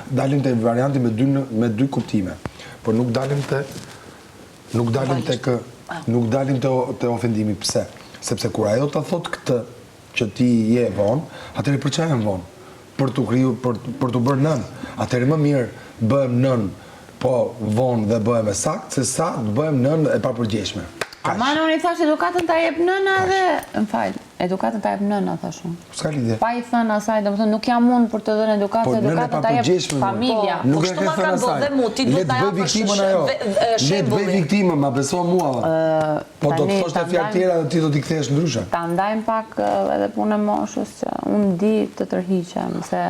dalim te varianti me dy kuptime, por nuk dalim te ofendimi. Pse? Sepse kur ajo ta thot këtë që ti je vonë, atëherë për çfarë vonë? Për t'u kriju, për t'u bërë nën. Atëherë më mirë bëhem nën po vonë dhe bëhem e saktë, se sa të bëhem nën e papërgjeshme. Ama në unë i thash edukatën ta jep nëna dhe... Më falj, edukatën ta jep nëna, thash unë. S'ka lidhje. Pa i thënë asaj, dhe më thënë, nuk jam unë për të dhënë edukatën ta jep familja. Nuk e ke thënë asaj. Le të bëj viktimën ajo. Le të bëj viktimën, ma beso mua. Po do të thoshte fjalë tjera dhe ti do t'i kthesh ndryshe. Ta ndajmë pak edhe punë e moshës, që unë di të tërhiqem, se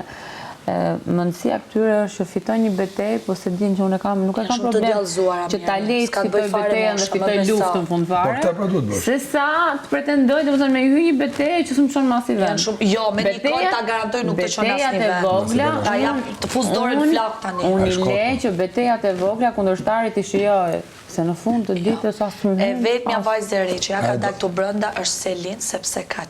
mundësia këtyre është që fitoj një betejë, po se din që unë nuk e kam problem që ta lej të fitoj betejën dhe fitoj luftën fund fare. Se sa të pretendoj të me hy një betejë që s'më qonë mas i vend. Jo, me një kohë ta garantoj nuk të qonë as një vend. Ta jam të fus dorën flak tani. Unë i lej që betejat e vogla kundërshtarit i shijoj. Se në fund të ditës asë më e vetëmja vajzë e re që ja ka dalë këtu brenda është Selin, sepse ka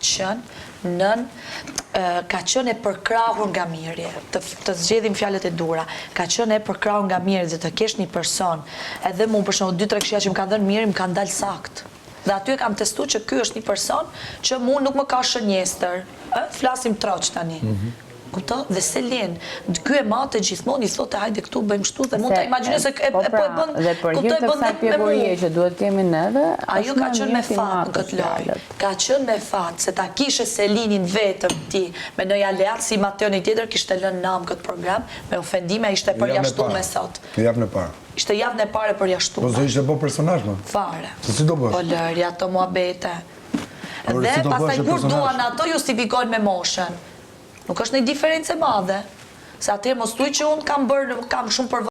qenë e përkrahur nga mirje, të zgjedhim fjalët e dura, ka qenë e përkrahur nga mirje dhe të kesh një person, edhe mu për shembull 2-3 këshilla që më kanë dhënë mirë, më kanë dalë sakt. Dhe aty e kam testu që ky është një person që mu nuk më ka shënjestër, flasim troq tani. Kupto? Dhe Selin, ky e matë gjithmonë i thotë hajde këtu bëjmë kështu dhe mund ta imagjinoj se po e bën. Dhe për hir të kësaj pjegurie që duhet kemi neve, ajo ka qenë me fat në këtë lojë. Ka qenë me fat se ta kishe Selinin vetëm ti me një aleat si Mateo një tjetër kishte lënë nam këtë program me ofendime, ishte përjashtuar me sot. Javën e parë. Ishte javën e parë përjashtuar. Po s'do ishte bërë personazh më. Fare. Se si do bësh? Po lëri ato muhabete. Dhe pastaj kur duan ato justifikojnë me moshën. Nuk është një diferencë e madhe. Se atëherë mos thuaj që unë kam shumë për